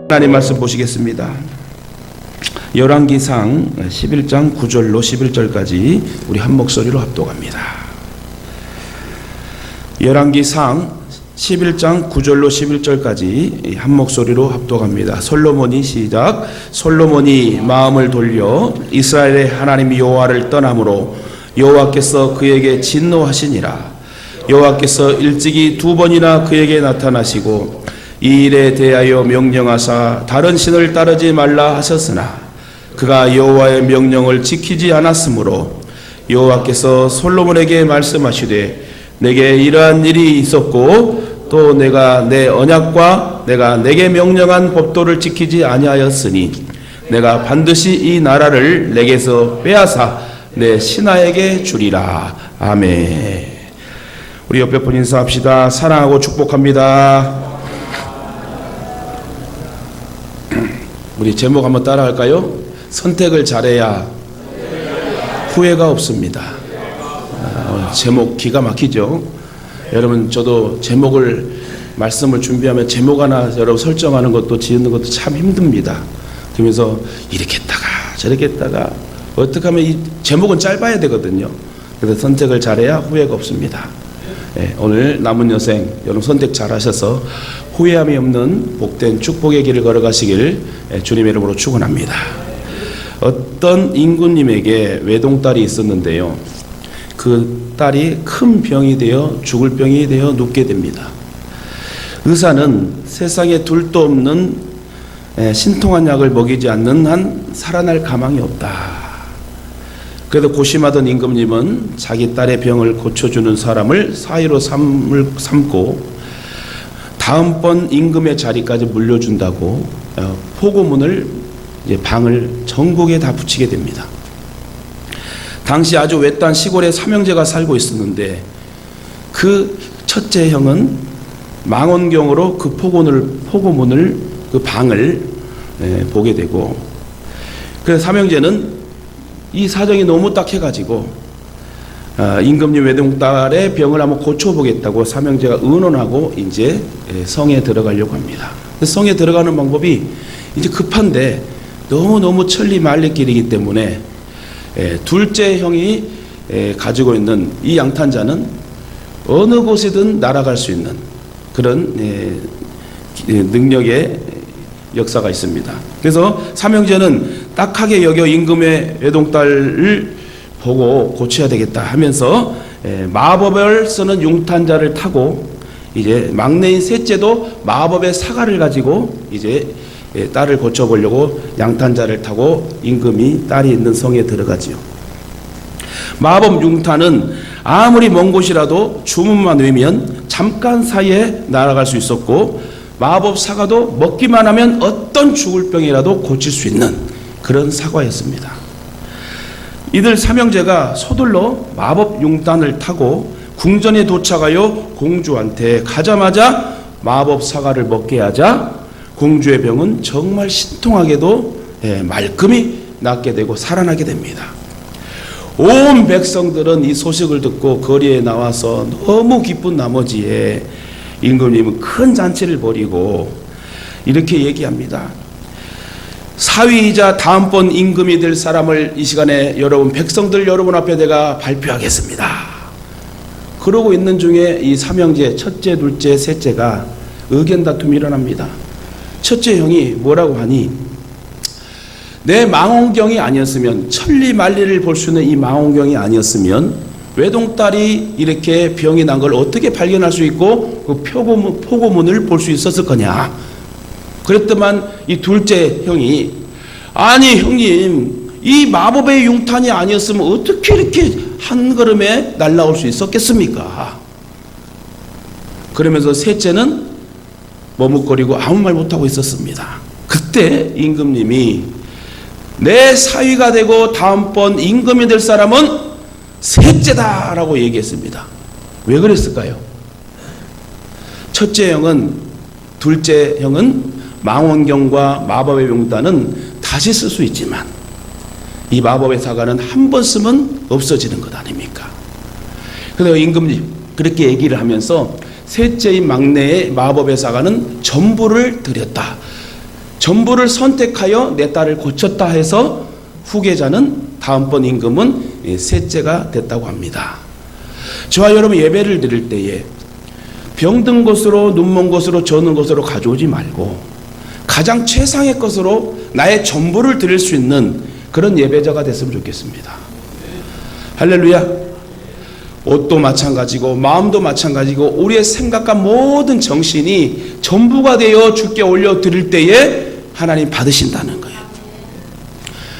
하나님 말씀 보시겠습니다. 열왕기상 11장 9절로 11절까지 우리 한 목소리로 합독합니다. 열왕기상 11장 9절로 11절까지 한 목소리로 합독합니다. 솔로몬이 시작. 솔로몬이 마음을 돌려 이스라엘의 하나님 여호와를 떠남으로 여호와께서 그에게 진노하시니라. 여호와께서 일찍이 2번이나 그에게 나타나시고 이 일에 대하여 명령하사 다른 신을 따르지 말라 하셨으나 그가 여호와의 명령을 지키지 않았으므로 여호와께서 솔로몬에게 말씀하시되 내게 이러한 일이 있었고 또 내가 내 언약과 내가 내게 명령한 법도를 지키지 아니하였으니 내가 반드시 이 나라를 내게서 빼앗아 내 신하에게 주리라. 아멘. 우리 옆에 분 인사합시다. 사랑하고 축복합니다. 우리 제목 한번 따라할까요? 선택을 잘해야 후회가 없습니다. 제목 기가 막히죠? 여러분, 저도 제목을 말씀을 준비하면 제목 하나 여러분 설정하는 것도 지으는 것도 참 힘듭니다. 그러면서 이렇게 했다가 저렇게 했다가 어떻게 하면 이 제목은 짧아야 되거든요. 그래서 선택을 잘해야 후회가 없습니다. 네, 오늘 남은 여생 여러분 선택 잘하셔서 후회함이 없는 복된 축복의 길을 걸어가시길 주님의 이름으로 축원합니다. 어떤 임금님에게 외동딸이 있었는데요. 그 딸이 큰 병이 되어 죽을 병이 되어 눕게 됩니다. 의사는 세상에 둘도 없는 신통한 약을 먹이지 않는 한 살아날 가망이 없다. 그래도 고심하던 임금님은 자기 딸의 병을 고쳐주는 사람을 사위로 삼고 다음번 임금의 자리까지 물려준다고 포고문을 방을 전국에 다 붙이게 됩니다. 당시 아주 외딴 시골에 삼형제가 살고 있었는데 그 첫째 형은 망원경으로 그 포고문을 그 방을 보게 되고 그 삼형제는 이 사정이 너무 딱해가지고 임금님 외동딸의 병을 한번 고쳐보겠다고 삼형제가 의논하고 이제 성에 들어가려고 합니다. 성에 들어가는 방법이 이제 급한데 너무 천리말리길이기 때문에 둘째 형이 가지고 있는 이 양탄자는 어느 곳이든 날아갈 수 있는 그런 능력의 역사가 있습니다. 그래서 삼형제는 딱하게 여겨 임금의 외동딸을 보고 고쳐야 되겠다 하면서 마법을 쓰는 융탄자를 타고 이제 막내인 셋째도 마법의 사과를 가지고 이제 딸을 고쳐보려고 양탄자를 타고 임금이 딸이 있는 성에 들어가지요. 마법 융탄은 아무리 먼 곳이라도 주문만 외면 잠깐 사이에 날아갈 수 있었고 마법 사과도 먹기만 하면 어떤 죽을 병이라도 고칠 수 있는 그런 사과였습니다. 이들 삼형제가 서둘러 마법 융탄을 타고 궁전에 도착하여 공주한테 가자마자 마법 사과를 먹게 하자 공주의 병은 정말 신통하게도 말끔히 낫게 되고 살아나게 됩니다. 온 백성들은 이 소식을 듣고 거리에 나와서 너무 기쁜 나머지에 임금님은 큰 잔치를 벌이고 이렇게 얘기합니다. 사위이자 다음번 임금이 될 사람을 이 시간에 여러분 백성들 여러분 앞에 내가 발표하겠습니다. 그러고 있는 중에 이 삼형제 첫째, 둘째, 셋째가 의견 다툼이 일어납니다. 첫째 형이 뭐라고 하니 내 망원경이 아니었으면 천리만리를 볼 수 있는 이 망원경이 아니었으면 외동딸이 이렇게 병이 난 걸 어떻게 발견할 수 있고 그 포고문을 볼 수 있었을 거냐. 그랬더만 이 둘째 형이 아니 형님 이 마법의 융탄이 아니었으면 어떻게 이렇게 한 걸음에 날아올 수 있었겠습니까? 그러면서 셋째는 머뭇거리고 아무 말 못하고 있었습니다. 그때 임금님이 내 사위가 되고 다음번 임금이 될 사람은 셋째다라고 얘기했습니다. 왜 그랬을까요? 첫째 형은 둘째 형은 망원경과 마법의 융탄은 다시 쓸 수 있지만 이 마법의 사과는 한 번 쓰면 없어지는 것 아닙니까? 그래서 임금님 그렇게 얘기를 하면서 셋째인 막내의 마법의 사과는 전부를 드렸다. 전부를 선택하여 내 딸을 고쳤다 해서 후계자는 다음번 임금은 셋째가 됐다고 합니다. 저와 여러분 예배를 드릴 때에 병든 것으로 눈먼 것으로 저는 것으로 가져오지 말고 가장 최상의 것으로 나의 전부를 드릴 수 있는 그런 예배자가 됐으면 좋겠습니다. 할렐루야. 옷도 마찬가지고 마음도 마찬가지고 우리의 생각과 모든 정신이 전부가 되어 주께 올려드릴 때에 하나님 받으신다는 거예요.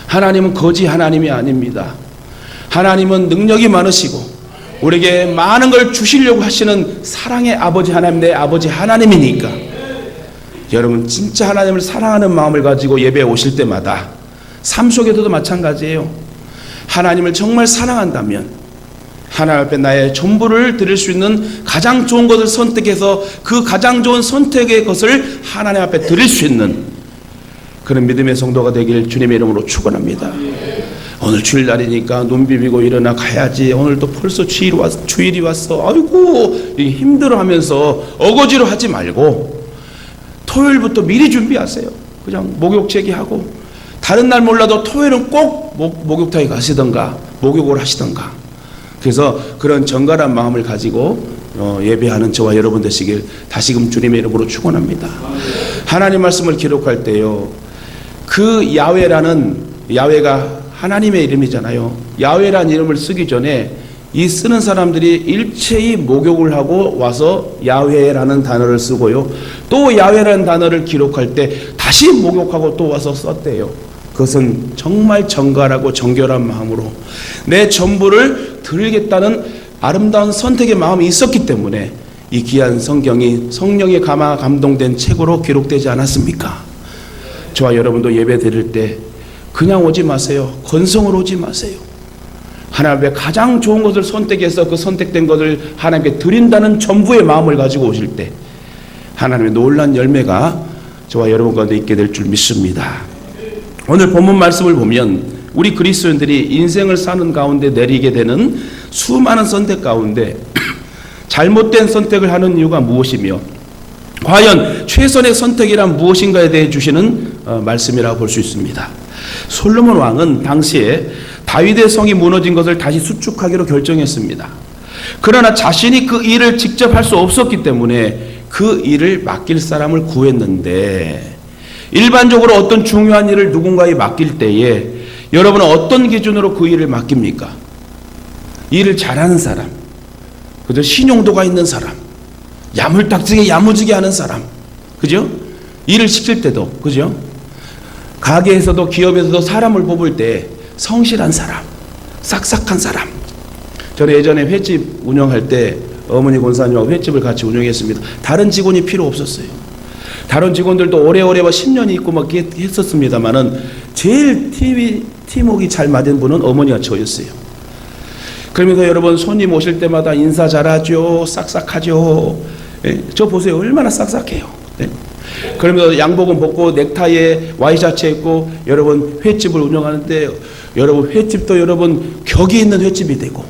하나님은 거지 하나님이 아닙니다. 하나님은 능력이 많으시고 우리에게 많은 걸 주시려고 하시는 사랑의 아버지 하나님, 내 아버지 하나님이니까 여러분 진짜 하나님을 사랑하는 마음을 가지고 예배에 오실 때마다 삶 속에서도 마찬가지예요. 하나님을 정말 사랑한다면 하나님 앞에 나의 전부를 드릴 수 있는 가장 좋은 것을 선택해서 그 가장 좋은 선택의 것을 하나님 앞에 드릴 수 있는 그런 믿음의 성도가 되길 주님의 이름으로 축원합니다. 오늘 주일날이니까 눈 비비고 일어나 가야지. 오늘 또 벌써 주일이 왔어. 아이고 힘들어하면서 어거지로 하지 말고 토요일부터 미리 준비하세요. 그냥 목욕 제기하고 다른 날 몰라도 토요일은 꼭 목욕탕에 가시던가 목욕을 하시던가. 그래서 그런 정갈한 마음을 가지고 예배하는 저와 여러분 되시길 다시금 주님의 이름으로 축원합니다. 하나님 말씀을 기록할 때요, 그 야훼가 하나님의 이름이잖아요. 야훼라는 이름을 쓰기 전에 이 쓰는 사람들이 일체히 목욕을 하고 와서 야훼라는 단어를 쓰고요, 또 야훼라는 단어를 기록할 때 다시 목욕하고 또 와서 썼대요. 그것은 정말 정갈하고 정결한 마음으로 내 전부를 드리겠다는 아름다운 선택의 마음이 있었기 때문에 이 귀한 성경이 성령의 감동된 책으로 기록되지 않았습니까? 저와 여러분도 예배 드릴 때 그냥 오지 마세요. 건성으로 오지 마세요. 하나님 앞에 가장 좋은 것을 선택해서 그 선택된 것을 하나님께 드린다는 전부의 마음을 가지고 오실 때 하나님의 놀라운 열매가 저와 여러분 가운데 있게 될 줄 믿습니다. 오늘 본문 말씀을 보면 우리 그리스도인들이 인생을 사는 가운데 내리게 되는 수많은 선택 가운데 잘못된 선택을 하는 이유가 무엇이며 과연 최선의 선택이란 무엇인가에 대해 주시는 말씀이라고 볼 수 있습니다. 솔로몬 왕은 당시에 다윗의 성이 무너진 것을 다시 수축하기로 결정했습니다. 그러나 자신이 그 일을 직접 할 수 없었기 때문에 그 일을 맡길 사람을 구했는데, 일반적으로 어떤 중요한 일을 누군가에 맡길 때에 여러분은 어떤 기준으로 그 일을 맡깁니까? 일을 잘하는 사람, 그죠? 신용도가 있는 사람, 야물딱지게 야무지게 하는 사람, 그죠? 일을 시킬 때도, 그죠? 가게에서도 기업에서도 사람을 뽑을 때 성실한 사람, 싹싹한 사람. 저는 예전에 횟집 운영할 때 어머니 권사님하고 횟집을 같이 운영했습니다. 다른 직원이 필요 없었어요. 다른 직원들도 오래오래 10년이 있고 막 했었습니다만은 제일 팀워크가 잘 맞은 분은 어머니가 저였어요. 그러면서 여러분 손님 오실 때마다 인사 잘하죠, 싹싹하죠. 예, 저 보세요, 얼마나 싹싹해요. 네? 그러면서 양복은 벗고 넥타이에 와이셔츠 입고 여러분 횟집을 운영하는데 여러분 횟집도 여러분 격이 있는 횟집이 되고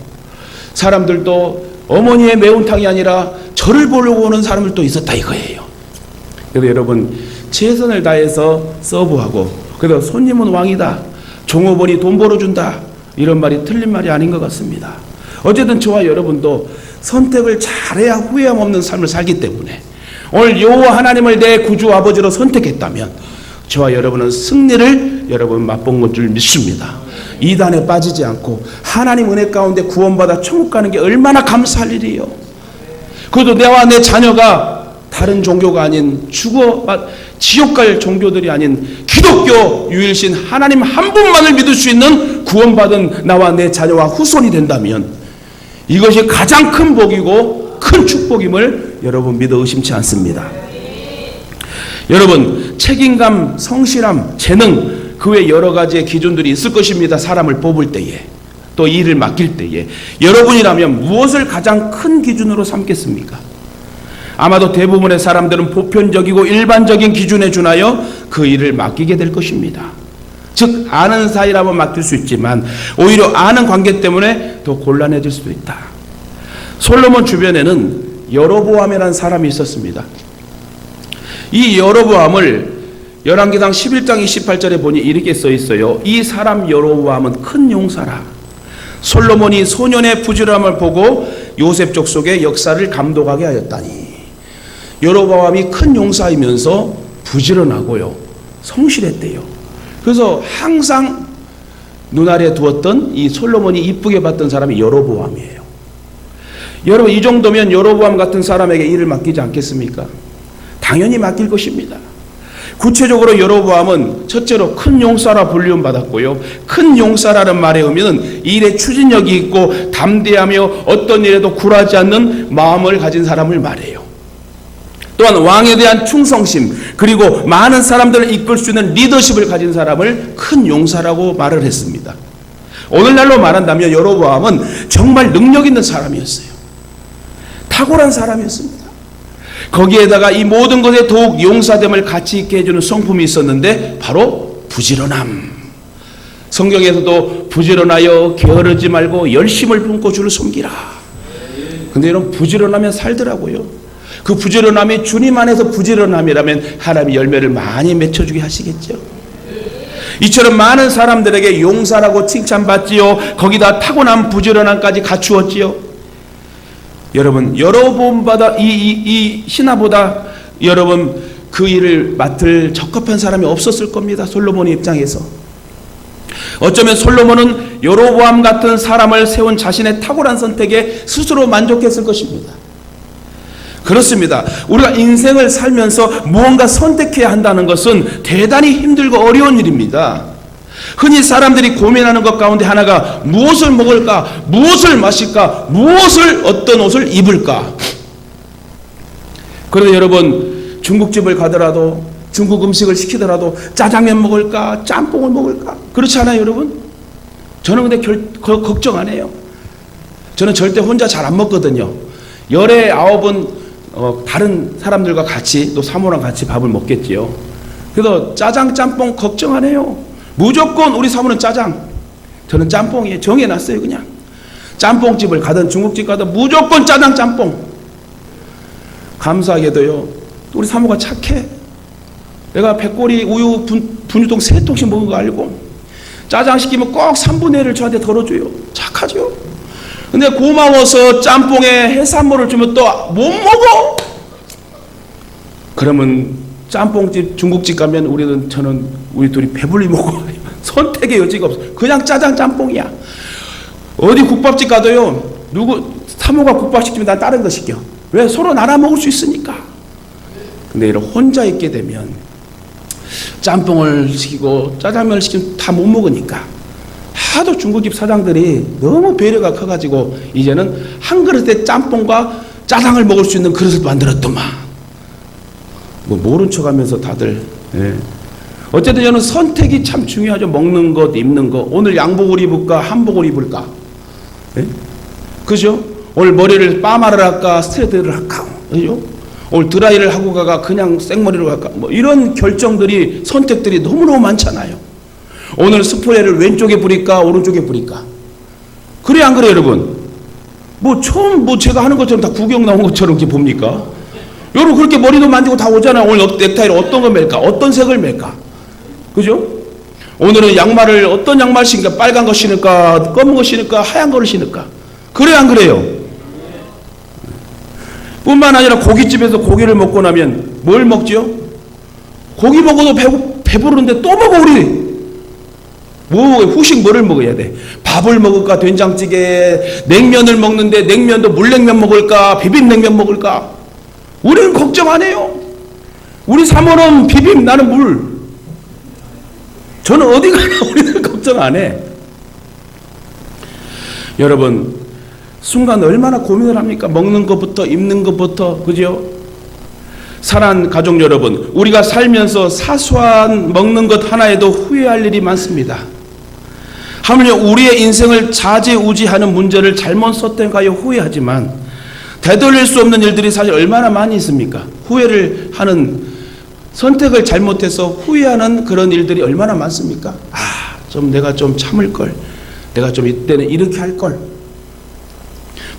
사람들도 어머니의 매운탕이 아니라 저를 보려고 오는 사람들도 있었다 이거예요. 그래서 여러분 최선을 다해서 서브하고, 그래서 손님은 왕이다, 종업원이 돈 벌어준다, 이런 말이 틀린 말이 아닌 것 같습니다. 어쨌든 저와 여러분도 선택을 잘해야 후회함 없는 삶을 살기 때문에 오늘 여호와 하나님을 내 구주 아버지로 선택했다면 저와 여러분은 승리를 여러분 맛본 것 줄 믿습니다. 이단에 빠지지 않고 하나님 은혜 가운데 구원받아 천국 가는 게 얼마나 감사할 일이에요. 그래도 내와 내 자녀가 다른 종교가 아닌 지옥 갈 종교들이 아닌 기독교 유일신 하나님 한 분만을 믿을 수 있는 구원받은 나와 내 자녀와 후손이 된다면 이것이 가장 큰 복이고 큰 축복임을 여러분 믿어 의심치 않습니다. 여러분 책임감, 성실함, 재능, 그 외 여러 가지의 기준들이 있을 것입니다. 사람을 뽑을 때에, 또 일을 맡길 때에 여러분이라면 무엇을 가장 큰 기준으로 삼겠습니까? 아마도 대부분의 사람들은 보편적이고 일반적인 기준에 준하여 그 일을 맡기게 될 것입니다. 즉 아는 사이라면 맡길 수 있지만 오히려 아는 관계 때문에 더 곤란해질 수도 있다. 솔로몬 주변에는 여로보암이라는 사람이 있었습니다. 이 여로보암을 열왕기상 11장 28절에 보니 이렇게 써 있어요. 이 사람 여로보암은 큰 용사라. 솔로몬이 소년의 부지런함을 보고 요셉 족속의 역사를 감독하게 하였다니. 여로보암이 큰 용사이면서 부지런하고요, 성실했대요. 그래서 항상 눈아래 두었던 이 솔로몬이 이쁘게 봤던 사람이 여로보암이에요. 여러분, 이 정도면 여로보암 같은 사람에게 일을 맡기지 않겠습니까? 당연히 맡길 것입니다. 구체적으로 여로보암은 첫째로 큰 용사라 불리움 받았고요. 큰 용사라는 말에 의미는 일에 추진력이 있고 담대하며 어떤 일에도 굴하지 않는 마음을 가진 사람을 말해요. 또한 왕에 대한 충성심, 그리고 많은 사람들을 이끌 수 있는 리더십을 가진 사람을 큰 용사라고 말을 했습니다. 오늘날로 말한다면 여로보암은 정말 능력 있는 사람이었어요. 탁월한 사람이었습니다. 거기에다가 이 모든 것에 더욱 용사됨을 가치 있게 해주는 성품이 있었는데 바로 부지런함. 성경에서도 부지런하여 게으르지 말고 열심을 품고 주를 섬기라. 근데 이런 부지런하면 살더라고요. 그 부지런함이 주님 안에서 부지런함이라면 하나님이 열매를 많이 맺혀주게 하시겠죠. 이처럼 많은 사람들에게 용사라고 칭찬받지요. 거기다 타고난 부지런함까지 갖추었지요. 여러분, 여로보암보다 이 신하보다 여러분 그 일을 맡을 적합한 사람이 없었을 겁니다. 솔로몬의 입장에서. 어쩌면 솔로몬은 여로보암 같은 사람을 세운 자신의 탁월한 선택에 스스로 만족했을 것입니다. 그렇습니다. 우리가 인생을 살면서 무언가 선택해야 한다는 것은 대단히 힘들고 어려운 일입니다. 흔히 사람들이 고민하는 것 가운데 하나가 무엇을 먹을까, 무엇을 마실까, 어떤 옷을 입을까. 그런데 여러분, 중국집을 가더라도, 중국 음식을 시키더라도 짜장면 먹을까, 짬뽕을 먹을까, 그렇지 않아요, 여러분? 저는 근데 걱정 안 해요. 저는 절대 혼자 잘 안 먹거든요. 열에 9은 다른 사람들과 같이, 또 사모랑 같이 밥을 먹겠지요. 그래서 짜장, 짬뽕 걱정 안 해요. 무조건 우리 사모는 짜장, 저는 짬뽕이에요. 정해놨어요. 그냥 짬뽕집을 가든 중국집 가든 무조건 짜장, 짬뽕. 감사하게도요, 우리 사모가 착해. 내가 백골이 우유 분유통 3통씩 먹은 거 알고 짜장 시키면 꼭 3분의 1을 저한테 덜어줘요. 착하죠. 근데 고마워서 짬뽕에 해산물을 주면 또 못 먹어. 그러면 짬뽕집, 중국집 가면 우리 둘이 배불리 먹고 선택의 여지가 없어. 그냥 짜장, 짬뽕이야. 어디 국밥집 가도요, 사모가 국밥 시키면 난 다른 거 시켜. 왜? 서로 나눠 먹을 수 있으니까. 근데 이런 혼자 있게 되면 짬뽕을 시키고 짜장면을 시키면 다 못 먹으니까 하도 중국집 사장들이 너무 배려가 커가지고 이제는 한 그릇에 짬뽕과 짜장을 먹을 수 있는 그릇을 만들었더만. 뭐 모른 척하면서 다들. 예. 어쨌든 저는 선택이 참 중요하죠. 먹는 것, 입는 것. 오늘 양복을 입을까, 한복을 입을까. 예? 그죠? 오늘 머리를 파마를 할까, 스트레이트를 할까. 그죠? 오늘 드라이를 하고 가가 그냥 생머리로 할까. 뭐 이런 결정들이, 선택들이 너무너무 많잖아요. 오늘 스프레이를 왼쪽에 뿌릴까, 오른쪽에 뿌릴까. 그래 안 그래 여러분? 뭐 처음 제가 하는 것처럼 다 구경 나온 것처럼 이렇게 봅니까? 여러분 그렇게 머리도 만지고 다 오잖아요. 오늘 넥타이를 어떤 걸 맬까, 어떤 색을 맬까. 그죠? 오늘은 양말을 어떤 양말 신을까, 빨간 거 신을까, 검은 거 신을까, 하얀 거를 신을까. 그래 안 그래요? 뿐만 아니라 고깃집에서 고기를 먹고 나면 뭘 먹죠? 고기 먹어도 배부른데 또 먹어 우리. 후식 뭐를 먹어야 돼? 밥을 먹을까, 된장찌개, 냉면을 먹는데 냉면도 물냉면 먹을까, 비빔냉면 먹을까? 우리는 걱정 안 해요. 우리 사모는 비빔, 나는 물. 저는 어디 가나 우리는 걱정 안 해. 여러분, 순간 얼마나 고민을 합니까? 먹는 것부터, 입는 것부터, 그죠? 사랑하는 가족 여러분, 우리가 살면서 사소한 먹는 것 하나에도 후회할 일이 많습니다. 하물며 우리의 인생을 좌지우지하는 문제를 잘못 선택하여 후회하지만 되돌릴 수 없는 일들이 사실 얼마나 많이 있습니까? 후회를 하는, 선택을 잘못해서 후회하는 그런 일들이 얼마나 많습니까? 내가 좀 참을 걸, 내가 좀 이때는 이렇게 할 걸.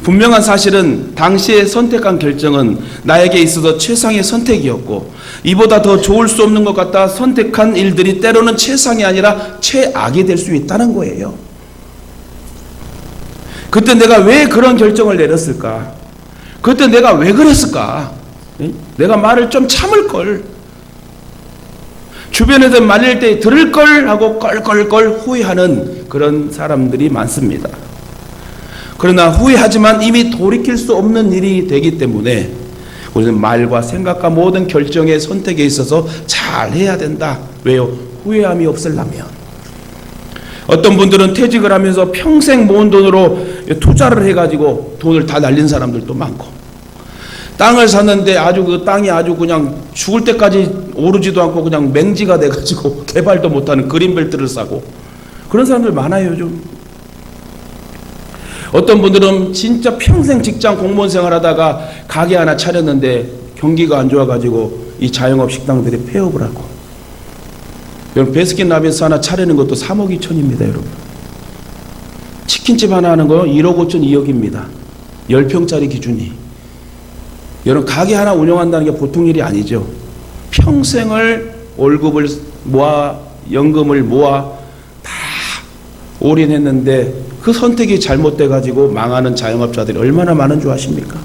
분명한 사실은 당시에 선택한 결정은 나에게 있어서 최상의 선택이었고 이보다 더 좋을 수 없는 것 같다 선택한 일들이 때로는 최상이 아니라 최악이 될 수 있다는 거예요. 그때 내가 왜 그런 결정을 내렸을까? 그때 내가 왜 그랬을까? 내가 말을 좀 참을걸. 주변에서 말릴 때 들을걸 하고 껄껄껄 후회하는 그런 사람들이 많습니다. 그러나 후회하지만 이미 돌이킬 수 없는 일이 되기 때문에 우리는 말과 생각과 모든 결정의 선택에 있어서 잘 해야 된다. 왜요? 후회함이 없으려면. 어떤 분들은 퇴직을 하면서 평생 모은 돈으로 투자를 해가지고 돈을 다 날린 사람들도 많고, 땅을 샀는데 아주 그 땅이 아주 그냥 죽을 때까지 오르지도 않고 그냥 맹지가 돼가지고 개발도 못하는 그린벨트를 사고 그런 사람들 많아요 요즘. 어떤 분들은 진짜 평생 직장 공무원 생활하다가 가게 하나 차렸는데 경기가 안 좋아가지고 이 자영업 식당들이 폐업을 하고, 여러분 베스킨라빈스 하나 차리는 것도 3억 2천입니다 여러분. 치킨집 하나 하는 거 1억 5천 2억입니다 10평짜리 기준이. 여러분 가게 하나 운영한다는 게 보통 일이 아니죠. 평생을 월급을 모아 연금을 모아 다 올인했는데 그 선택이 잘못돼 가지고 망하는 자영업자들이 얼마나 많은 줄 아십니까?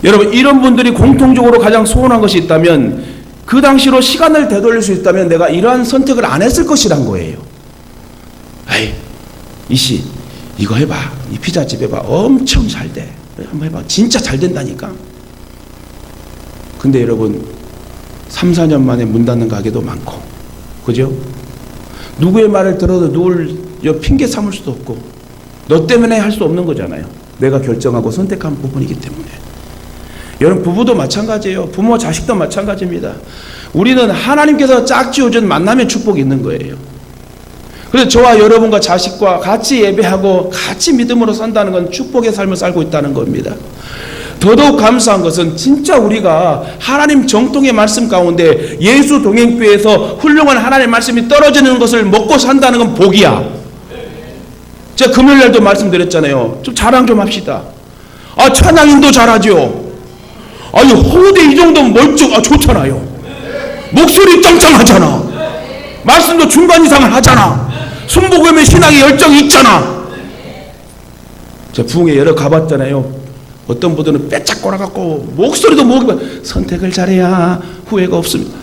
여러분 이런 분들이 공통적으로 가장 소원한 것이 있다면 그 당시로 시간을 되돌릴 수 있다면 내가 이러한 선택을 안 했을 것이란 거예요. 아이 이씨 이거 해봐. 이 피자집 해봐. 엄청 잘 돼. 한번 해봐. 진짜 잘 된다니까. 근데 여러분 3, 4년 만에 문 닫는 가게도 많고 그죠? 누구의 말을 들어도 누굴 핑계 삼을 수도 없고 너 때문에 할 수 없는 거잖아요. 내가 결정하고 선택한 부분이기 때문에. 여러분 부부도 마찬가지예요. 부모와 자식도 마찬가지입니다. 우리는 하나님께서 짝지어준 만남의 축복이 있는 거예요. 그래서 저와 여러분과 자식과 같이 예배하고 같이 믿음으로 산다는 건 축복의 삶을 살고 있다는 겁니다. 더더욱 감사한 것은 진짜 우리가 하나님 정통의 말씀 가운데 예수 동행교회에서 훌륭한 하나님의 말씀이 떨어지는 것을 먹고 산다는 건 복이야. 제가 금요일날도 말씀드렸잖아요. 좀 자랑 좀 합시다. 아 찬양인도 잘하죠. 아니 홍대 이 정도면 좋잖아요. 목소리 짱짱하잖아. 말씀도 중간 이상을 하잖아. 순복음의 신앙의 열정이 있잖아. 제가 부흥회 여러 가봤잖아요. 어떤 분들은 빼짝 꼬라갖고 목소리도 목이 선택을 잘해야 후회가 없습니다.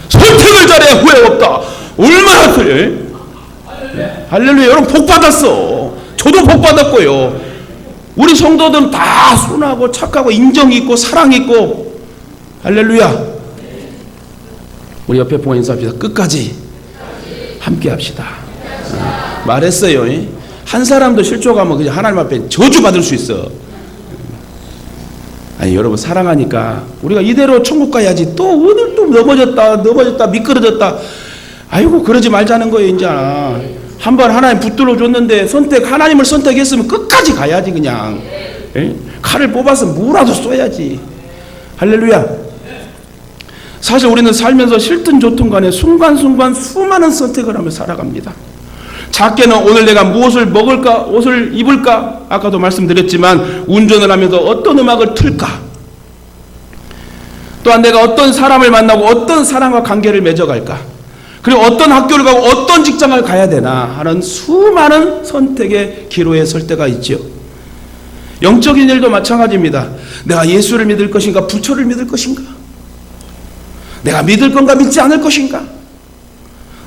선택을 잘해야 후회가 없다. 얼마나 그래? 할렐루야. 여러분 복 받았어. 저도 복 받았고요. 우리 성도들은 다 순하고 착하고 인정이 있고 사랑이 있고. 할렐루야. 우리 옆에 보고 인사합시다. 끝까지 함께 합시다. 말했어요. 한 사람도 실족하면 그냥 하나님 앞에 저주받을 수 있어. 아니 여러분 사랑하니까 우리가 이대로 천국 가야지. 또 오늘 또 넘어졌다 미끄러졌다. 아이고 그러지 말자는 거예요. 이제 한번 하나님 붙들어 줬는데 하나님을 선택했으면 끝까지 가야지. 그냥 칼을 뽑아서 뭐라도 쏘야지. 할렐루야. 사실 우리는 살면서 싫든 좋든 간에 순간순간 수많은 선택을 하며 살아갑니다. 작게는 오늘 내가 무엇을 먹을까, 옷을 입을까, 아까도 말씀드렸지만 운전을 하면서 어떤 음악을 틀까, 또한 내가 어떤 사람을 만나고 어떤 사람과 관계를 맺어갈까, 그리고 어떤 학교를 가고 어떤 직장을 가야 되나 하는 수많은 선택의 기로에 설 때가 있죠. 영적인 일도 마찬가지입니다. 내가 예수를 믿을 것인가, 부처를 믿을 것인가, 내가 믿을 건가 믿지 않을 것인가,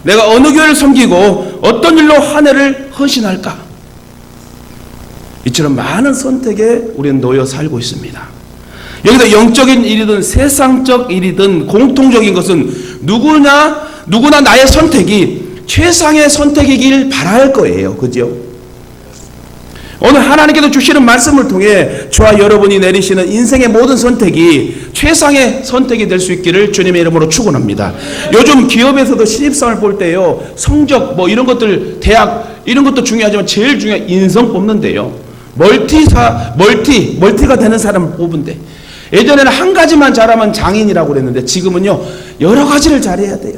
내가 어느 교회를 섬기고 어떤 일로 한 해를 헌신할까. 이처럼 많은 선택에 우리는 놓여 살고 있습니다. 여기서 영적인 일이든 세상적 일이든 공통적인 것은 누구나 나의 선택이 최상의 선택이길 바랄 거예요. 그죠? 오늘 하나님께서 주시는 말씀을 통해 저와 여러분이 내리시는 인생의 모든 선택이 최상의 선택이 될 수 있기를 주님의 이름으로 축원합니다. 요즘 기업에서도 신입사원을 볼 때요, 성적 이런 것들, 대학 이런 것도 중요하지만 제일 중요한 인성 뽑는데요. 멀티가 되는 사람을 뽑은데, 예전에는 한 가지만 잘하면 장인이라고 그랬는데 지금은요 여러 가지를 잘해야 돼요.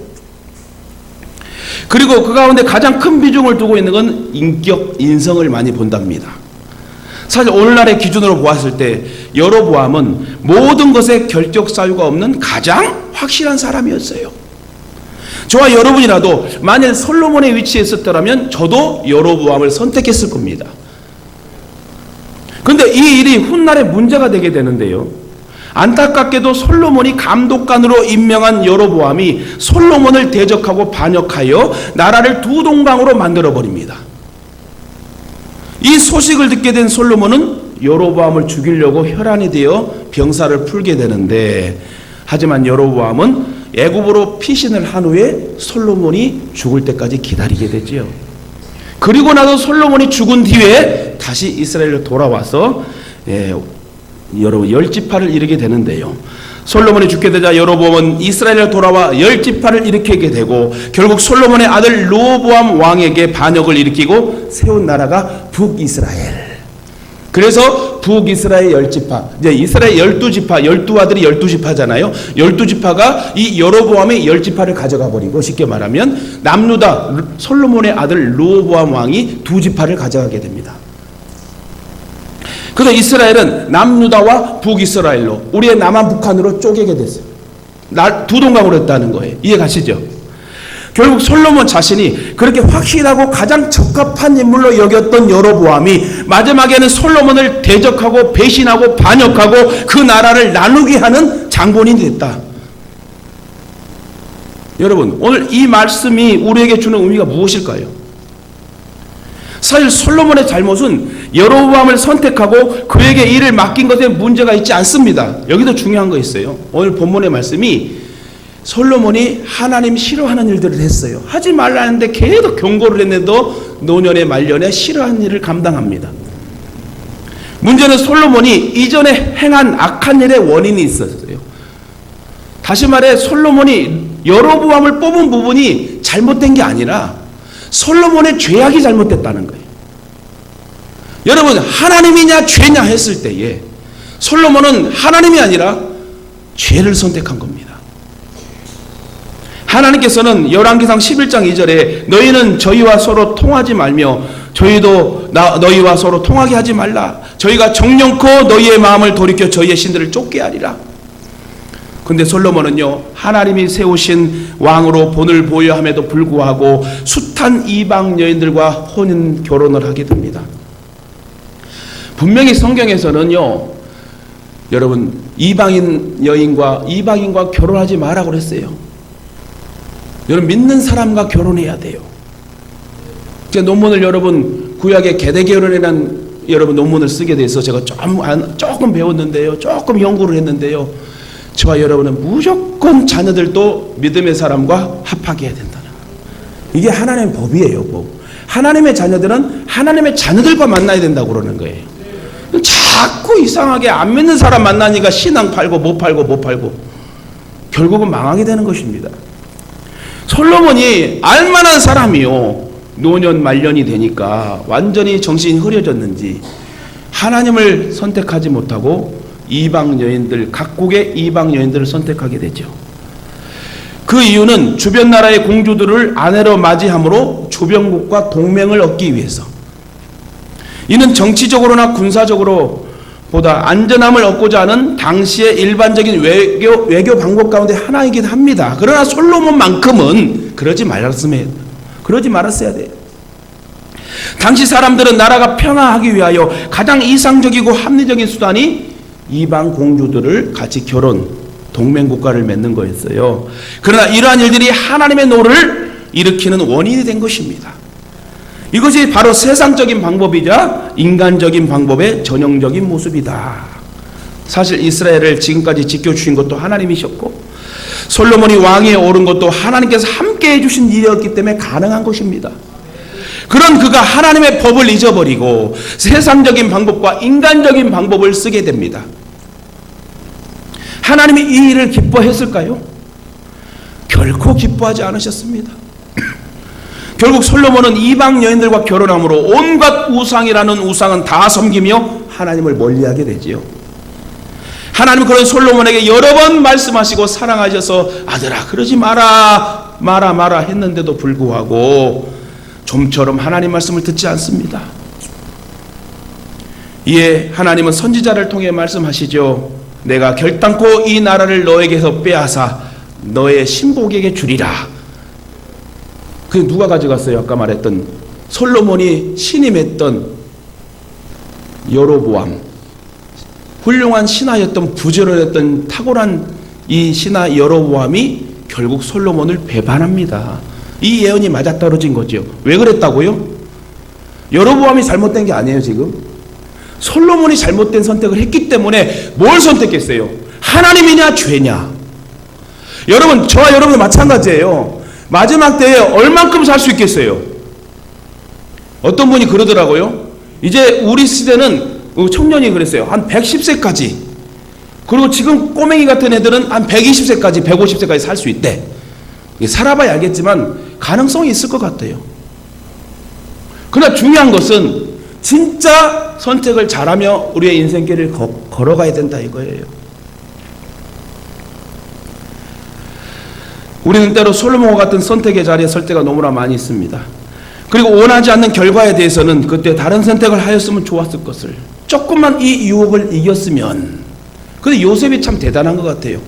그리고 그 가운데 가장 큰 비중을 두고 있는 건 인격, 인성을 많이 본답니다. 사실 오늘날의 기준으로 보았을 때 여로보암은 모든 것에 결격 사유가 없는 가장 확실한 사람이었어요. 저와 여러분이라도 만일 솔로몬의 위치에 있었더라면 저도 여로보암을 선택했을 겁니다. 그런데 이 일이 훗날에 문제가 되게 되는데요. 안타깝게도 솔로몬이 감독관으로 임명한 여로보암이 솔로몬을 대적하고 반역하여 나라를 두 동강으로 만들어버립니다. 이 소식을 듣게 된 솔로몬은 여로보암을 죽이려고 혈안이 되어 병사를 풀게 되는데, 하지만 여로보암은 애굽으로 피신을 한 후에 솔로몬이 죽을 때까지 기다리게 되지요. 그리고 나서 솔로몬이 죽은 뒤에 다시 이스라엘로 돌아와서 여러분 10지파를 이루게 되는데요. 솔로몬이 죽게 되자 여로보암은 이스라엘에 돌아와 10지파를 일으키게 되고, 결국 솔로몬의 아들 르호보암 왕에게 반역을 일으키고 세운 나라가 북이스라엘. 그래서 북이스라엘 10지파, 이제 이스라엘 12지파, 12아들이 12지파잖아요. 12지파가 이 여로보암의 10지파를 가져가 버리고, 쉽게 말하면 남유다 솔로몬의 아들 르호보암 왕이 2지파를 가져가게 됩니다. 그래서 이스라엘은 남유다와 북이스라엘로, 우리의 남한 북한으로 쪼개게 됐어요. 두 동강으로 했다는 거예요. 이해 가시죠? 결국 솔로몬 자신이 그렇게 확실하고 가장 적합한 인물로 여겼던 여로보암이 마지막에는 솔로몬을 대적하고 배신하고 반역하고 그 나라를 나누게 하는 장본인이 됐다. 여러분, 오늘 이 말씀이 우리에게 주는 의미가 무엇일까요? 사실 솔로몬의 잘못은 여로보암을 선택하고 그에게 일을 맡긴 것에 문제가 있지 않습니다. 여기도 중요한 거 있어요. 오늘 본문의 말씀이 솔로몬이 하나님 싫어하는 일들을 했어요. 하지 말라는데 계속 경고를 했는데도 노년에 말년에 싫어하는 일을 감당합니다. 문제는 솔로몬이 이전에 행한 악한 일의 원인이 있었어요. 다시 말해 솔로몬이 여로보암을 뽑은 부분이 잘못된 게 아니라 솔로몬의 죄악이 잘못됐다는 거예요. 여러분, 하나님이냐 죄냐 했을 때에 솔로몬은 하나님이 아니라 죄를 선택한 겁니다. 하나님께서는 열왕기상 11장 2절에 너희는 저희와 서로 통하지 말며 저희도 너희와 서로 통하게 하지 말라. 저희가 정령코 너희의 마음을 돌이켜 저희의 신들을 쫓게 하리라. 근데 솔로몬은요, 하나님이 세우신 왕으로 본을 보여함에도 불구하고 숱한 이방 여인들과 혼인 결혼을 하게 됩니다. 분명히 성경에서는요, 여러분 이방인 여인과 이방인과 결혼하지 마라고 그랬어요. 여러분 믿는 사람과 결혼해야 돼요. 제가 논문을 여러분 구약의 계대결혼이라는 여러분 논문을 쓰게 돼서 제가 조금 배웠는데요, 조금 연구를 했는데요, 저와 여러분은 무조건 자녀들도 믿음의 사람과 합하게 해야 된다는 거예요. 이게 하나님의 법이에요, 법. 하나님의 자녀들은 하나님의 자녀들과 만나야 된다고 그러는 거예요. 자꾸 이상하게 안 믿는 사람 만나니까 신앙 팔고 못 팔고 결국은 망하게 되는 것입니다. 솔로몬이 알만한 사람이요, 노년 말년이 되니까 완전히 정신이 흐려졌는지 하나님을 선택하지 못하고 이방 여인들, 각국의 이방 여인들을 선택하게 되죠. 그 이유는 주변 나라의 공주들을 아내로 맞이함으로 주변국과 동맹을 얻기 위해서. 이는 정치적으로나 군사적으로 보다 안전함을 얻고자 하는 당시의 일반적인 외교 방법 가운데 하나이긴 합니다. 그러나 솔로몬만큼은 그러지 말았어야 돼요. 당시 사람들은 나라가 평화하기 위하여 가장 이상적이고 합리적인 수단이 이방 공주들을 같이 동맹국가를 맺는 거였어요. 그러나 이러한 일들이 하나님의 노를 일으키는 원인이 된 것입니다. 이것이 바로 세상적인 방법이자 인간적인 방법의 전형적인 모습이다. 사실 이스라엘을 지금까지 지켜주신 것도 하나님이셨고 솔로몬이 왕위에 오른 것도 하나님께서 함께 해주신 일이었기 때문에 가능한 것입니다. 그런 그가 하나님의 법을 잊어버리고 세상적인 방법과 인간적인 방법을 쓰게 됩니다. 하나님이 이 일을 기뻐했을까요? 결코 기뻐하지 않으셨습니다. 결국 솔로몬은 이방 여인들과 결혼함으로 온갖 우상이라는 우상은 다 섬기며 하나님을 멀리하게 되지요. 하나님은 그런 솔로몬에게 여러 번 말씀하시고 사랑하셔서 아들아 그러지 마라, 마라 했는데도 불구하고 좀처럼 하나님 말씀을 듣지 않습니다. 이에 하나님은 선지자를 통해 말씀하시죠. 내가 결단코 이 나라를 너에게서 빼앗아 너의 신복에게 주리라. 그게 누가 가져갔어요? 아까 말했던 솔로몬이 신임했던 여로보암, 훌륭한 신하였던, 부지런했던 탁월한 이 신하 여로보암이 결국 솔로몬을 배반합니다. 이 예언이 맞아떨어진 거죠. 왜 그랬다고요? 여로보암이 잘못된 게 아니에요. 지금 솔로몬이 잘못된 선택을 했기 때문에 뭘 선택했어요? 하나님이냐 죄냐? 여러분, 저와 여러분도 마찬가지예요. 마지막 때에 얼만큼 살 수 있겠어요? 어떤 분이 그러더라고요. 이제 우리 시대는 청년이 그랬어요. 한 110세까지. 그리고 지금 꼬맹이 같은 애들은 한 120세까지, 150세까지 살 수 있대. 살아봐야 알겠지만 가능성이 있을 것 같아요. 그러나 중요한 것은 진짜 선택을 잘하며 우리의 인생길을 걸어가야 된다 이거예요. 우리는 때로 솔로몬과 같은 선택의 자리에 설 때가 너무나 많이 있습니다. 그리고 원하지 않는 결과에 대해서는 그때 다른 선택을 하였으면 좋았을 것을, 조금만 이 유혹을 이겼으면. 근데 요셉이 참 대단한 것 같아요.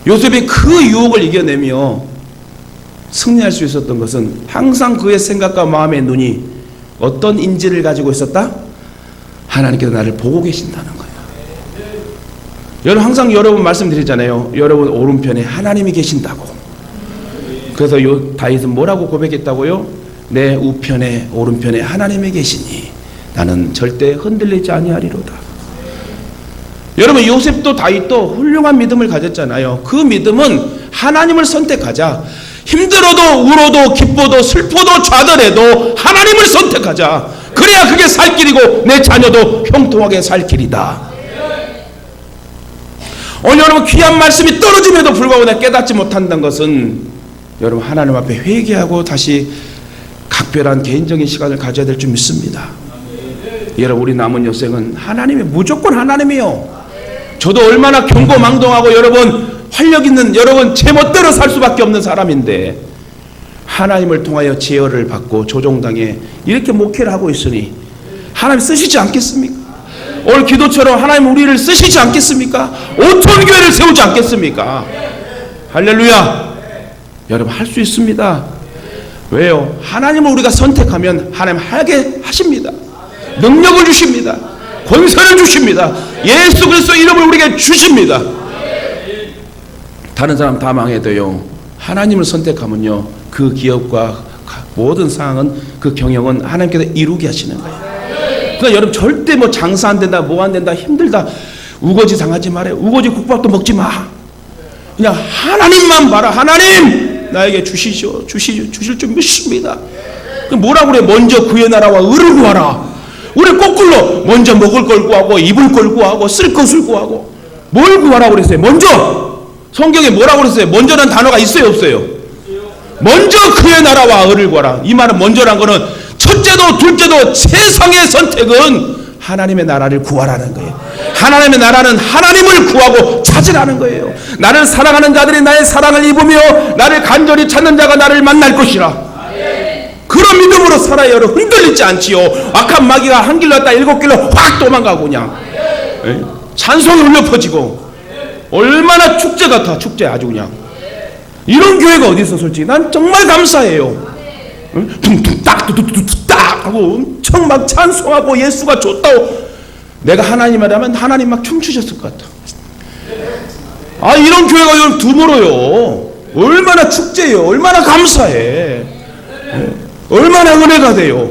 요셉이 그 유혹을 이겨내며 승리할 수 있었던 것은 항상 그의 생각과 마음의 눈이 어떤 인지를 가지고 있었다? 하나님께서 나를 보고 계신다는 거예요. 여러분, 항상 여러분 말씀드리잖아요. 여러분 오른편에 하나님이 계신다고. 그래서 다윗은 뭐라고 고백했다고요? 내 우편에 오른편에 하나님이 계시니 나는 절대 흔들리지 아니하리로다. 여러분, 요셉도 다윗도 훌륭한 믿음을 가졌잖아요. 그 믿음은 하나님을 선택하자. 힘들어도 울어도 기뻐도 슬퍼도 좌절해도 하나님을 선택하자. 그래야 그게 살 길이고 내 자녀도 형통하게 살 길이다. 오늘 여러분 귀한 말씀이 떨어짐에도 불구하고 내가 깨닫지 못한다는 것은 여러분 하나님 앞에 회개하고 다시 각별한 개인적인 시간을 가져야 될 줄 믿습니다. 여러분, 우리 남은 여생은 하나님이 무조건 하나님이요. 저도 얼마나 경고망동하고 여러분 활력 있는, 여러분 제멋대로 살 수밖에 없는 사람인데 하나님을 통하여 제어를 받고 조종당에 이렇게 목회를 하고 있으니 하나님 쓰시지 않겠습니까? 오늘 기도처럼 하나님 우리를 쓰시지 않겠습니까? 5천 교회를 세우지 않겠습니까? 할렐루야. 여러분 할 수 있습니다. 왜요? 하나님을 우리가 선택하면 하나님 하게 하십니다. 능력을 주십니다. 권세를 주십니다. 예수 그리스도 이름을 우리에게 주십니다. 다른 사람 다 망해도요, 하나님을 선택하면요, 그 기업과 모든 상황은, 그 경영은 하나님께서 이루게 하시는 거예요. 그러니까 여러분 절대 뭐 장사 안 된다, 뭐 안 된다, 힘들다, 우거지 당하지 말아요. 우거지 국밥도 먹지 마. 그냥 하나님만 봐라. 하나님 나에게 주시죠. 주실 줄 믿습니다. 뭐라고 그래? 먼저 그의 나라와 의를 구하라. 우리 거꾸로 먼저 먹을 걸 구하고 입을 걸 구하고 쓸 것을 구하고. 뭘 구하라고 그랬어요? 먼저. 성경에 뭐라고 그랬어요? 먼저라는 단어가 있어요, 없어요? 먼저 그의 나라와 의를 구하라. 이 말은 먼저란 거는 첫째도 둘째도 세상의 선택은 하나님의 나라를 구하라는 거예요. 하나님의 나라는 하나님을 구하고 찾으라는 거예요. 나를 사랑하는 자들이 나의 사랑을 입으며 나를 간절히 찾는 자가 나를 만날 것이라. 그런 믿음으로 살아야 여러분 흔들리지 않지요. 악한 마귀가 한 길로 왔다 7길로 확 도망가고 그냥 찬송이 울려 퍼지고 얼마나 축제 같아. 축제 아주 그냥. 이런 교회가 어디 있어 솔직히. 난 정말 감사해요. 둥둥딱 두두두딱 하고 엄청 막 찬송하고 예수가 좋다고. 내가 하나님이라면 하나님 막 춤추셨을 것 같아. 아, 이런 교회가 여러분 드물어요. 얼마나 축제예요. 얼마나 감사해. 얼마나 은혜가 돼요.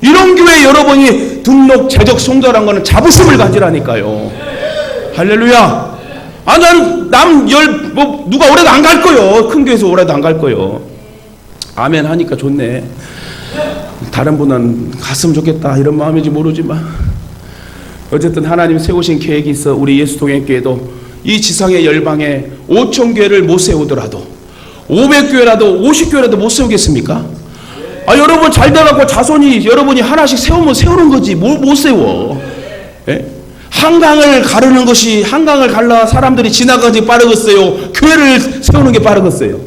이런 교회 여러분이 등록 재적 성도란 거는 자부심을 가지라니까요. 할렐루야. 아, 누가 오래도 안 갈 거요. 큰 교회에서 오래도 안 갈 거요. 아멘 하니까 좋네. 다른 분은 갔으면 좋겠다 이런 마음인지 모르지만 어쨌든 하나님 세우신 계획이 있어. 우리 예수동행교회도 이 지상의 열방에 5천 교회를 못 세우더라도 500교회라도 50교회라도 못 세우겠습니까? 아, 여러분 잘 돼갖고 자손이 여러분이 하나씩 세우면 세우는 거지 뭘 못 세워. 예? 한강을 가르는 것이, 한강을 갈라 사람들이 지나가지 빠르겠어요? 교회를 세우는 게 빠르겠어요?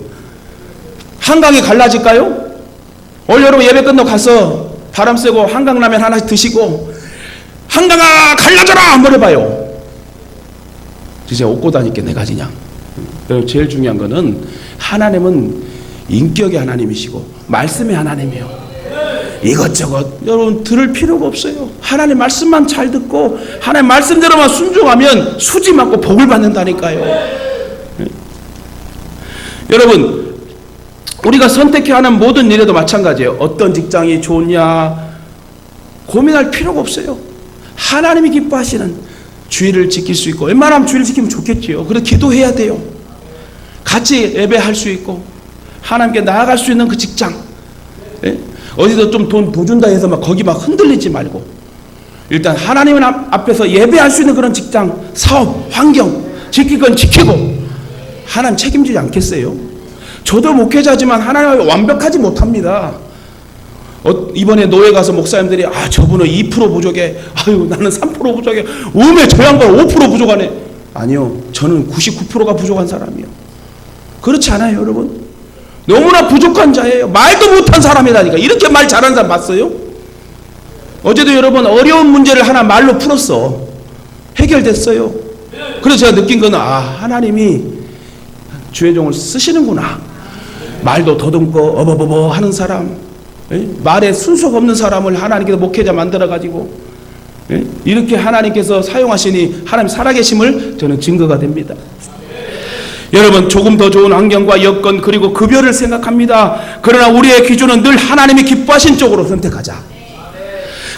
한강이 갈라질까요? 오늘 여러분 예배 끝나고 가서 바람 쐬고 한강라면 하나씩 드시고 한강아 갈라져라 한번 해봐요. 진짜 옷고 다니게 내가 그냥. 여러분 제일 중요한 거는 하나님은 인격의 하나님이시고 말씀의 하나님이에요. 이것저것 여러분 들을 필요가 없어요. 하나님 말씀만 잘 듣고 하나님 말씀대로만 순종하면 수지 맞고 복을 받는다니까요. 여러분 우리가 선택해야 하는 모든 일에도 마찬가지예요. 어떤 직장이 좋냐 고민할 필요가 없어요. 하나님이 기뻐하시는 주의를 지킬 수 있고 웬만하면 주의를 지키면 좋겠지요. 그래서 기도해야 돼요. 같이 예배할 수 있고 하나님께 나아갈 수 있는 그 직장, 예? 어디서 좀 돈 더 준다 해서 막 거기 막 흔들리지 말고 일단 하나님 앞에서 예배할 수 있는 그런 직장, 사업, 환경 지킬 건 지키고 하나님 책임지지 않겠어요? 저도 목회자지만 하나님 완벽하지 못합니다. 이번에 노예 가서 목사님들이 저분은 2% 부족해, 나는 3% 부족해, 음에 저 양반 5% 부족하네. 아니요, 저는 99%가 부족한 사람이요. 그렇지 않아요 여러분? 너무나 부족한 자예요. 말도 못한 사람이라니까. 이렇게 말 잘하는 사람 봤어요? 어제도 여러분 어려운 문제를 하나 말로 풀었어. 해결됐어요. 그래서 제가 느낀 거는 하나님이 주의 종을 쓰시는구나. 말도 더듬고 어버버버 하는 사람, 말에 순서가 없는 사람을 하나님께서 목회자 만들어가지고 이렇게 하나님께서 사용하시니 하나님 살아계심을 저는 증거가 됩니다. 여러분 조금 더 좋은 환경과 여건 그리고 급여를 생각합니다. 그러나 우리의 기준은 늘 하나님이 기뻐하신 쪽으로 선택하자.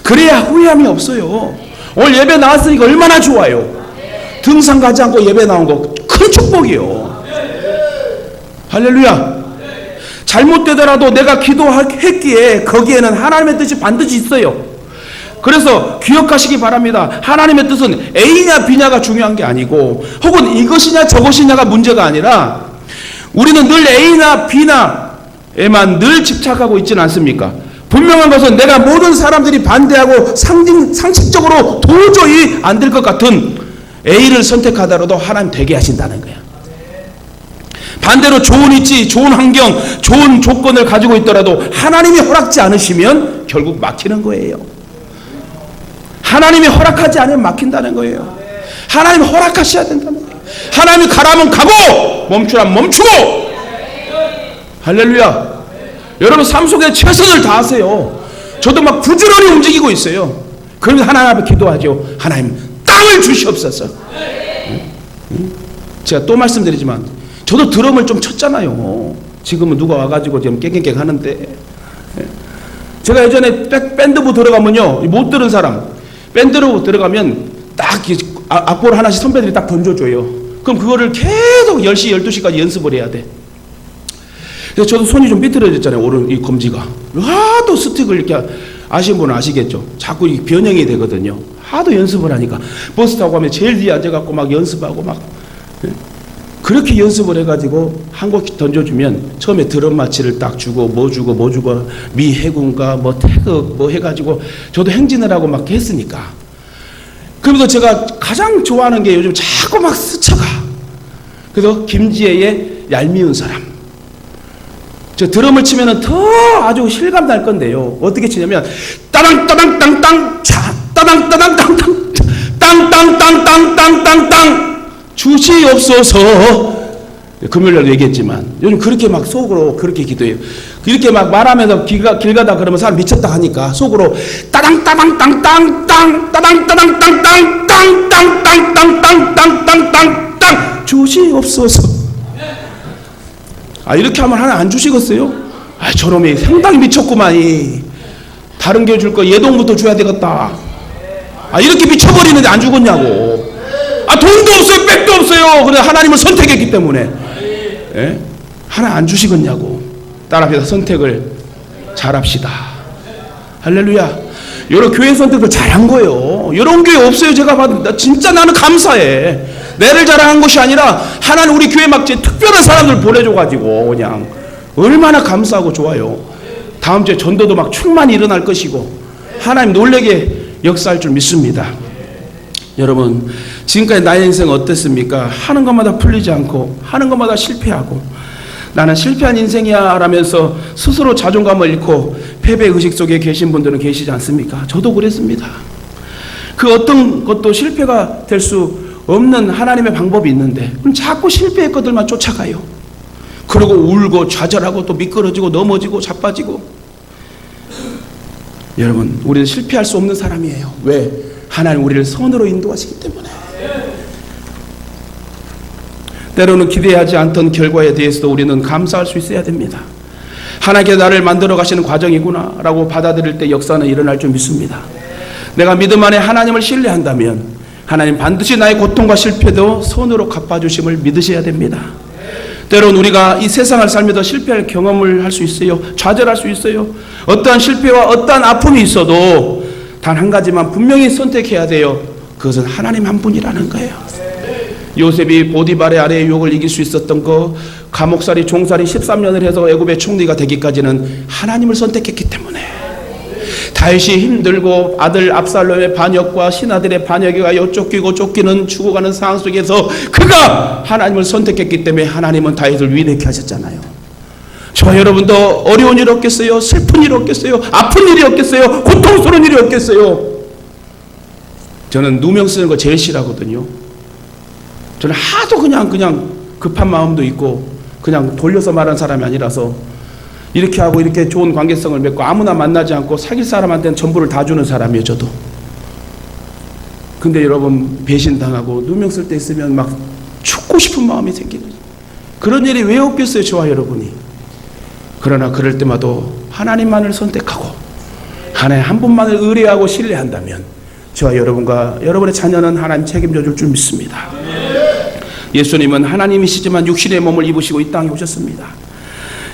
그래야 후회함이 없어요. 오늘 예배 나왔으니까 얼마나 좋아요. 등산 가지 않고 예배 나온 거 큰 축복이요. 할렐루야. 잘못되더라도 내가 기도했기에 거기에는 하나님의 뜻이 반드시 있어요. 그래서 기억하시기 바랍니다. 하나님의 뜻은 A냐 B냐가 중요한 게 아니고 혹은 이것이냐 저것이냐가 문제가 아니라 우리는 늘 A나 B나에만 늘 집착하고 있지는 않습니까? 분명한 것은 내가 모든 사람들이 반대하고 상식적으로 도저히 안 될 것 같은 A를 선택하더라도 하나님 되게 하신다는 거야. 반대로 좋은 위치, 좋은 환경, 좋은 조건을 가지고 있더라도 하나님이 허락지 않으시면 결국 막히는 거예요. 하나님이 허락하지 않으면 막힌다는 거예요. 하나님이 허락하셔야 된다는 거예요. 하나님이 가라면 가고 멈추라면 멈추고. 할렐루야. 여러분 삶 속에 최선을 다하세요. 저도 막 부지런히 움직이고 있어요. 그러면서 하나님 앞에 기도하죠. 하나님 땅을 주시옵소서. 제가 또 말씀드리지만 저도 드럼을 좀 쳤잖아요. 지금은 누가 와가지고 지금 깽깽깽 하는데 제가 예전에 밴드부 들어가면요 못 들은 사람 밴드로 들어가면 딱 악보를 하나씩 선배들이 딱 던져줘요. 그럼 그거를 계속 10시 12시까지 연습을 해야 돼. 그래서 저도 손이 좀 삐뚤어졌잖아요. 오른 이 검지가 하도 스틱을 이렇게 아시는 분은 아시겠죠. 자꾸 변형이 되거든요. 하도 연습을 하니까 버스 타고 가면 제일 뒤에 앉아갖고 막 연습하고 막 그렇게 연습을 해가지고 한 곡 던져주면 처음에 드럼 마치를 딱 주고 뭐 주고 미 해군가 뭐 태극 뭐 해가지고 저도 행진을 하고 막 했으니까 그러면서 제가 가장 좋아하는 게 요즘 자꾸 막 스쳐가. 그래서 김지혜의 얄미운 사람. 저 드럼을 치면은 더 아주 실감 날 건데요. 어떻게 치냐면 따당 따당 땅땅 차 따당 따당 땅땅 땅땅땅땅땅땅땅 주시옵소서. 금요일날 얘기했지만 요즘 그렇게 막 속으로 그렇게 기도해요. 이렇게 막 말하면서 길 가다 그러면 사람 미쳤다 하니까 속으로 따당 따당 땅땅 땅 따당 따당 땅땅 땅 땅 땅 땅 땅 땅 땅 땅 주시옵소서. 이렇게 하면 하나 안 주시겠어요? 저놈이 상당히 미쳤구만. 다른 교 줄 거 예동부터 줘야 되겠다. 이렇게 미쳐버리는데 안 죽었냐고. 돈도 없어요, 백도 없어요. 그래 하나님을 선택했기 때문에. 예? 하나 안 주시겠냐고. 따라합시다. 선택을 잘합시다. 할렐루야. 여러 교회 선택을 잘한 거예요. 이런 교회 없어요. 제가 봐도 진짜 나는 감사해. 내를 자랑한 것이 아니라 하나님 우리 교회 막 특별한 사람들 보내줘가지고 그냥 얼마나 감사하고 좋아요. 다음 주에 전도도 막 충만히 일어날 것이고 하나님 놀라게 역사할 줄 믿습니다. 여러분 지금까지 나의 인생 어땠습니까? 하는 것마다 풀리지 않고 하는 것마다 실패하고 나는 실패한 인생이야 라면서 스스로 자존감을 잃고 패배의식 속에 계신 분들은 계시지 않습니까? 저도 그랬습니다. 그 어떤 것도 실패가 될 수 없는 하나님의 방법이 있는데 자꾸 실패의 것들만 쫓아가요. 그리고 울고 좌절하고 또 미끄러지고 넘어지고 자빠지고. 여러분, 우리는 실패할 수 없는 사람이에요. 왜? 하나님 우리를 선으로 인도하시기 때문에. 때로는 기대하지 않던 결과에 대해서도 우리는 감사할 수 있어야 됩니다. 하나님께 나를 만들어 가시는 과정이구나 라고 받아들일 때 역사는 일어날 줄 믿습니다. 내가 믿음 안에 하나님을 신뢰한다면 하나님 반드시 나의 고통과 실패도 선으로 갚아주심을 믿으셔야 됩니다. 때로는 우리가 이 세상을 살면서 실패할 경험을 할 수 있어요. 좌절할 수 있어요. 어떠한 실패와 어떠한 아픔이 있어도 단 한 가지만 분명히 선택해야 돼요. 그것은 하나님 한 분이라는 거예요. 요셉이 보디발의 아래의 유혹을 이길 수 있었던 거, 감옥살이 종살이 13년을 해서 애굽의 총리가 되기까지는 하나님을 선택했기 때문에. 다윗이 힘들고 아들 압살롬의 반역과 신하들의 반역에 가여 쫓기고 쫓기는 죽어가는 상황 속에서 그가 하나님을 선택했기 때문에 하나님은 다윗을 위대케 하셨잖아요. 저와 여러분도 어려운 일이 없겠어요? 슬픈 일이 없겠어요? 아픈 일이 없겠어요? 고통스러운 일이 없겠어요? 저는 누명 쓰는 거 제일 싫어하거든요. 저는 하도 그냥 급한 마음도 있고 그냥 돌려서 말하는 사람이 아니라서 이렇게 하고 이렇게 좋은 관계성을 맺고 아무나 만나지 않고 사귈 사람한테는 전부를 다 주는 사람이에요. 저도. 근데 여러분 배신당하고 누명 쓸 때 있으면 막 죽고 싶은 마음이 생기는 그런 일이 왜 없겠어요? 저와 여러분이. 그러나 그럴 때마다 하나님만을 선택하고 하나님 한 분만을 의뢰하고 신뢰한다면 저와 여러분과 여러분의 자녀는 하나님 책임져 줄 줄 믿습니다. 예수님은 하나님이시지만 육신의 몸을 입으시고 이 땅에 오셨습니다.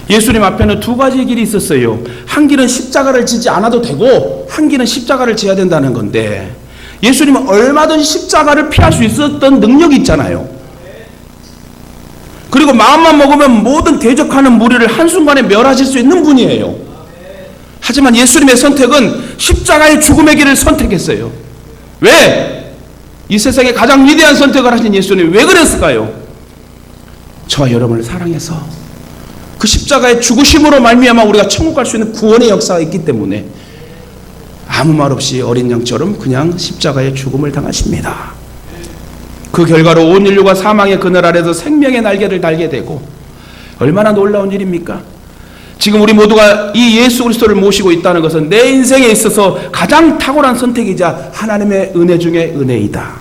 예수님 앞에는 두 가지의 길이 있었어요. 한 길은 십자가를 지지 않아도 되고 한 길은 십자가를 지어야 된다는 건데 예수님은 얼마든지 십자가를 피할 수 있었던 능력이 있잖아요. 그리고 마음만 먹으면 모든 대적하는 무리를 한순간에 멸하실 수 있는 분이에요. 하지만 예수님의 선택은 십자가의 죽음의 길을 선택했어요. 왜? 이 세상에 가장 위대한 선택을 하신 예수님이 왜 그랬을까요? 저와 여러분을 사랑해서 그 십자가의 죽으심으로 말미암아 우리가 천국 갈 수 있는 구원의 역사가 있기 때문에 아무 말 없이 어린 양처럼 그냥 십자가의 죽음을 당하십니다. 그 결과로 온 인류가 사망의 그늘 아래서 생명의 날개를 달게 되고 얼마나 놀라운 일입니까? 지금 우리 모두가 이 예수 그리스도를 모시고 있다는 것은 내 인생에 있어서 가장 탁월한 선택이자 하나님의 은혜 중에 은혜이다.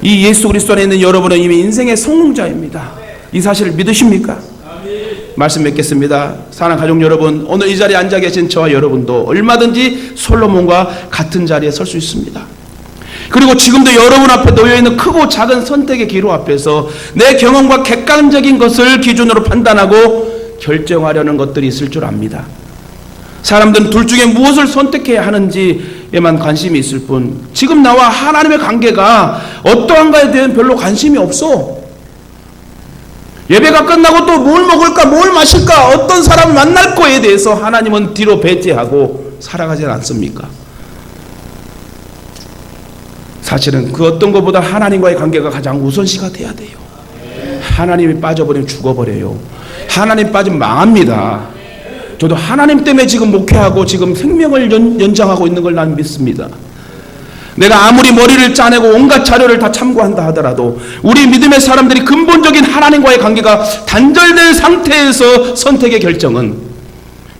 이 예수 그리스도 안에 있는 여러분은 이미 인생의 성공자입니다. 이 사실을 믿으십니까? 말씀 맺겠습니다. 사랑하는 가족 여러분, 오늘 이 자리에 앉아 계신 저와 여러분도 얼마든지 솔로몬과 같은 자리에 설 수 있습니다. 그리고 지금도 여러분 앞에 놓여있는 크고 작은 선택의 기로 앞에서 내 경험과 객관적인 것을 기준으로 판단하고 결정하려는 것들이 있을 줄 압니다. 사람들은 둘 중에 무엇을 선택해야 하는지에만 관심이 있을 뿐 지금 나와 하나님의 관계가 어떠한가에 대한 별로 관심이 없어. 예배가 끝나고 또 뭘 먹을까 뭘 마실까 어떤 사람을 만날 거에 대해서 하나님은 뒤로 배제하고 살아가지 않습니까? 사실은 그 어떤 것보다 하나님과의 관계가 가장 우선시가 돼야 돼요. 하나님이 빠져버리면 죽어버려요. 하나님 빠지면 망합니다. 저도 하나님 때문에 지금 목회하고 지금 생명을 연장하고 있는 걸 난 믿습니다. 내가 아무리 머리를 짜내고 온갖 자료를 다 참고한다 하더라도 우리 믿음의 사람들이 근본적인 하나님과의 관계가 단절된 상태에서 선택의 결정은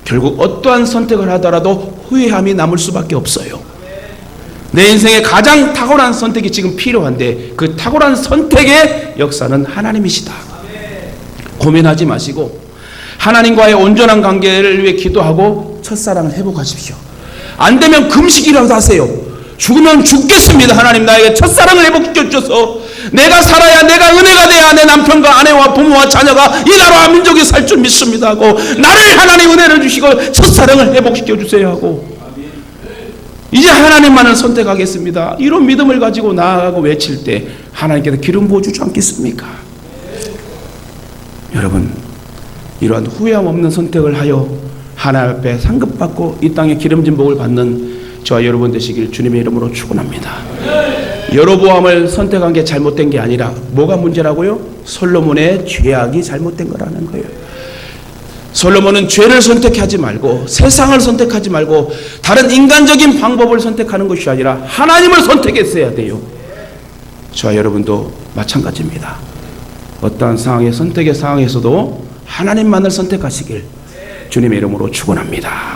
결국 어떠한 선택을 하더라도 후회함이 남을 수밖에 없어요. 내 인생의 가장 탁월한 선택이 지금 필요한데 그 탁월한 선택의 역사는 하나님이시다. 고민하지 마시고 하나님과의 온전한 관계를 위해 기도하고 첫사랑을 회복하십시오. 안 되면 금식이라도 하세요. 죽으면 죽겠습니다. 하나님 나에게 첫사랑을 회복시켜 주셔서 내가 살아야 내가 은혜가 돼야 내 남편과 아내와 부모와 자녀가 이 나라와 민족이 살 줄 믿습니다 하고 나를 하나님 은혜를 주시고 첫사랑을 회복시켜 주세요 하고 이제 하나님만을 선택하겠습니다. 이런 믿음을 가지고 나아가고 외칠 때 하나님께서 기름 부어주지 않겠습니까? 여러분 이러한 후회함 없는 선택을 하여 하나님 앞에 상급받고 이 땅에 기름진 복을 받는 저와 여러분 되시길 주님의 이름으로 축원합니다. 여로보암을 선택한 게 잘못된 게 아니라 뭐가 문제라고요? 솔로몬의 죄악이 잘못된 거라는 거예요. 솔로몬은 죄를 선택하지 말고 세상을 선택하지 말고 다른 인간적인 방법을 선택하는 것이 아니라 하나님을 선택했어야 돼요. 저와 여러분도 마찬가지입니다. 어떠한 상황의 선택의 상황에서도 하나님만을 선택하시길 주님의 이름으로 축원합니다.